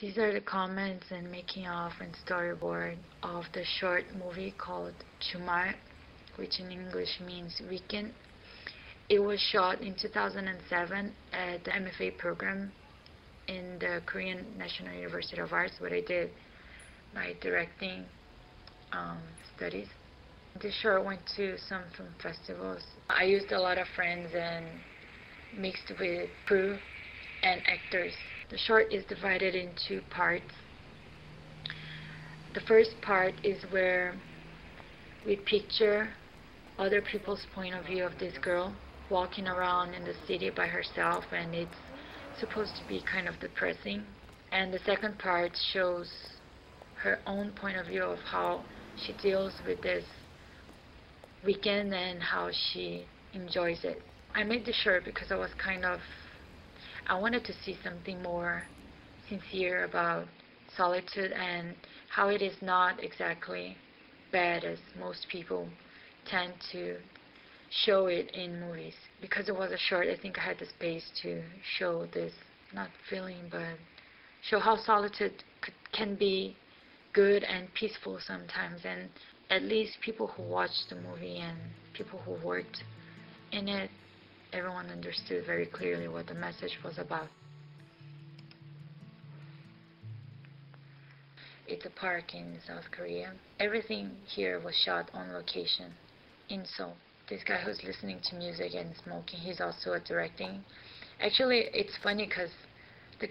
These are the comments and making of and storyboard of the short movie called ChuMar, which in English means weekend. It was shot in 2007 at the MFA program in the Korean National University of Arts, where I did my directing studies. The short went to some film festivals. I used a lot of friends and mixed with crew and actors. The short is divided in two parts. The first part is where we picture other people's point of view of this girl walking around in the city by herself, and it's supposed to be kind of depressing. And the second part shows her own point of view of how she deals with this weekend and how she enjoys it. I made the short because I wanted to see something more sincere about solitude and how it is not exactly bad as most people tend to show it in movies. Because it was a short, I think I had the space to show this, not feeling, but show how solitude can be good and peaceful sometimes. And at least people who watched the movie and people who worked in it, everyone understood very clearly what the message was about. It's a park in South Korea. Everything here was shot on location in Seoul. This guy who's listening to music and smoking, he's also directing. Actually, it's funny because the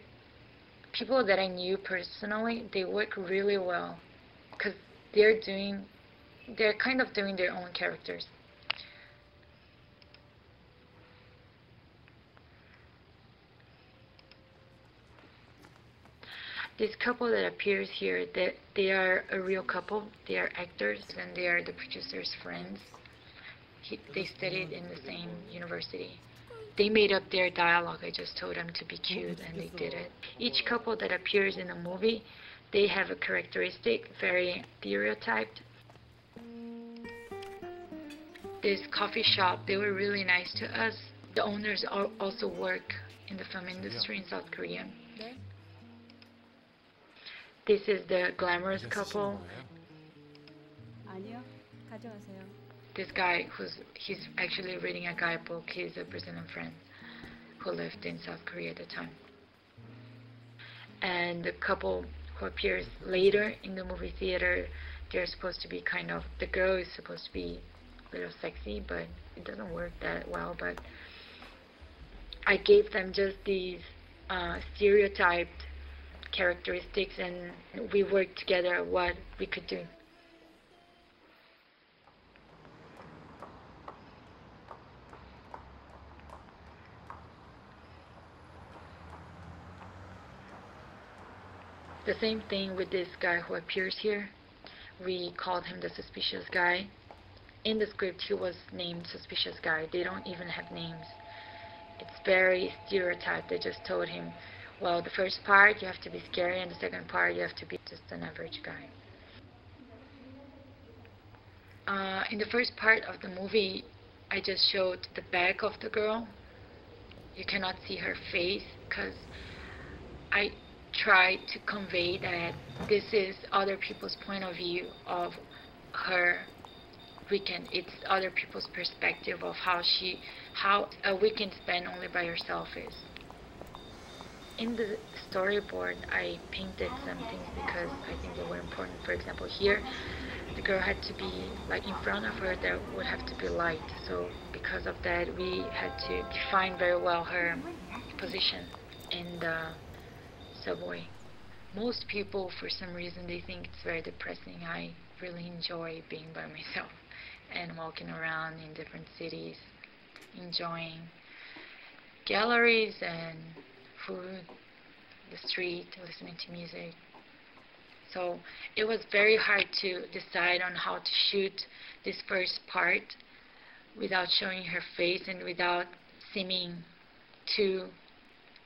people that I knew personally, they work really well because they're kind of doing their own characters. This couple that appears here, they are a real couple. They are actors and they are the producer's friends. They studied in the same university. They made up their dialogue. I just told them to be cute and they did it. Each couple that appears in a movie, they have a characteristic, very stereotyped. This coffee shop, they were really nice to us. The owners also work in the film industry in South Korea. This is the glamorous couple. This guy, he's actually reading a guidebook. He's a Brazilian friend who lived in South Korea at the time. And the couple who appears later in the movie theater, they're supposed to be the girl is supposed to be a little sexy, but it doesn't work that well. But I gave them just these stereotyped characteristics, and we worked together what we could do. The same thing with this guy who appears here. We called him the suspicious guy. In the script he was named suspicious guy. They don't even have names. It's very stereotyped. They just told him, well, the first part you have to be scary and the second part you have to be just an average guy. In the first part of the movie I just showed the back of the girl. You cannot see her face because I tried to convey that this is other people's point of view of her weekend. It's other people's perspective of how a weekend spent only by herself is. In the storyboard I painted some things because I think they were important. For example, here the girl had to be in front of her there would have to be light, so because of that we had to define very well her position in the subway. Most people, for some reason, they think it's very depressing. I really enjoy being by myself and walking around in different cities, enjoying galleries and food, the street, listening to music. So it was very hard to decide on how to shoot this first part without showing her face and without seeming too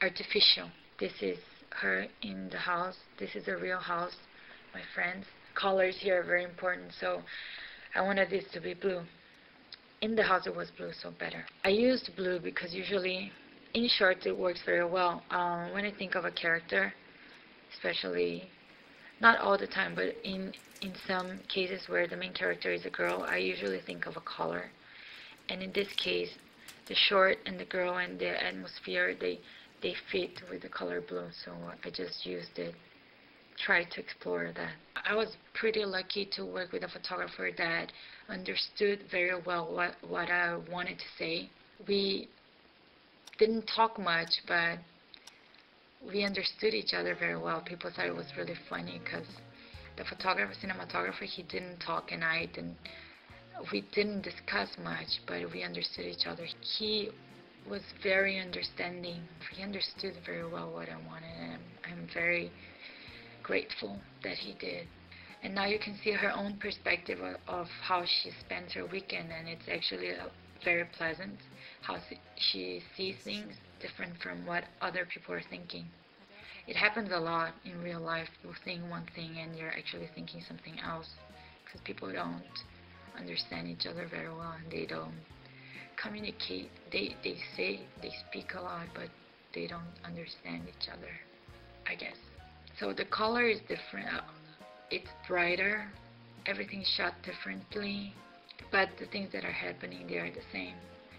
artificial. This is her in the house. This is a real house, my friends. Colors here are very important, so I wanted this to be blue. In the house it was blue, so better. I used blue because usually in shorts it works very well. When I think of a character, especially not all the time, but in some cases where the main character is a girl, I usually think of a color. And in this case, the short and the girl and the atmosphere, they fit with the color blue, so I just used it, tried to explore that. I was pretty lucky to work with a photographer that understood very well what I wanted to say. We didn't talk much, but we understood each other very well. People thought it was really funny because the photographer, cinematographer, he didn't talk and I didn't. We didn't discuss much, but we understood each other. He was very understanding. He understood very well what I wanted, and I'm very grateful that he did. And now you can see her own perspective of how she spends her weekend, and it's actually very pleasant how she sees things different from what other people are thinking. It happens a lot in real life. You're saying one thing and you're actually thinking something else because people don't understand each other very well and they don't communicate. They speak a lot, but they don't understand each other, I guess. So the color is different. It's brighter. Everything's shot differently, but the things that are happening, they are the same.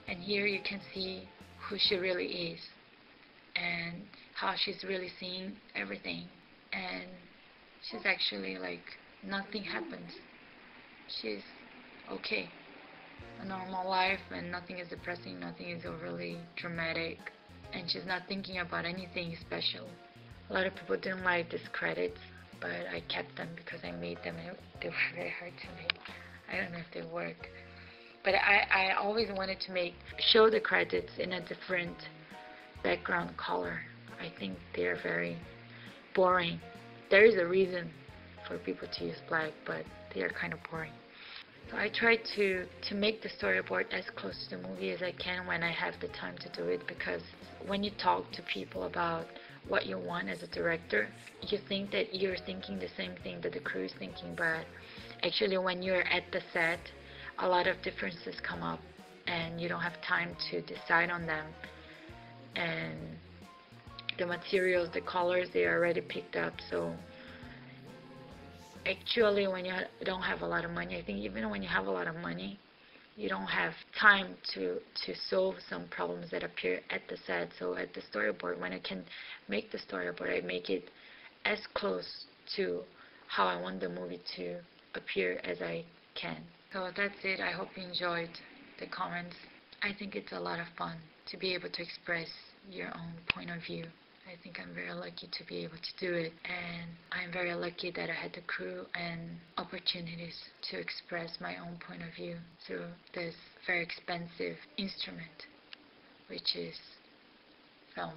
And here you can see who she really is and how she's really seeing everything. And she's actually like, nothing happens. She's okay. A normal life, and nothing is depressing, nothing is overly dramatic, and she's not thinking about anything special. A lot of people didn't like these credits, but I kept them because I made them. They were very hard to make. I don't know if they work. But I always wanted to show the credits in a different background color. I think they're very boring. There is a reason for people to use black, but they are kind of boring. So I try to make the storyboard as close to the movie as I can when I have the time to do it, because when you talk to people about what you want as a director, you think that you're thinking the same thing that the crew is thinking, but actually when you're at the set, a lot of differences come up and you don't have time to decide on them. And the materials, the colors, they are already picked up. So actually when you don't have a lot of money, I think even when you have a lot of money, you don't have time to solve some problems that appear at the set. So at the storyboard, when I can make the storyboard, I make it as close to how I want the movie to appear as I can. So that's it. I hope you enjoyed the comments. I think it's a lot of fun to be able to express your own point of view. I think I'm very lucky to be able to do it, and I'm very lucky that I had the crew and opportunities to express my own point of view through this very expensive instrument, which is film.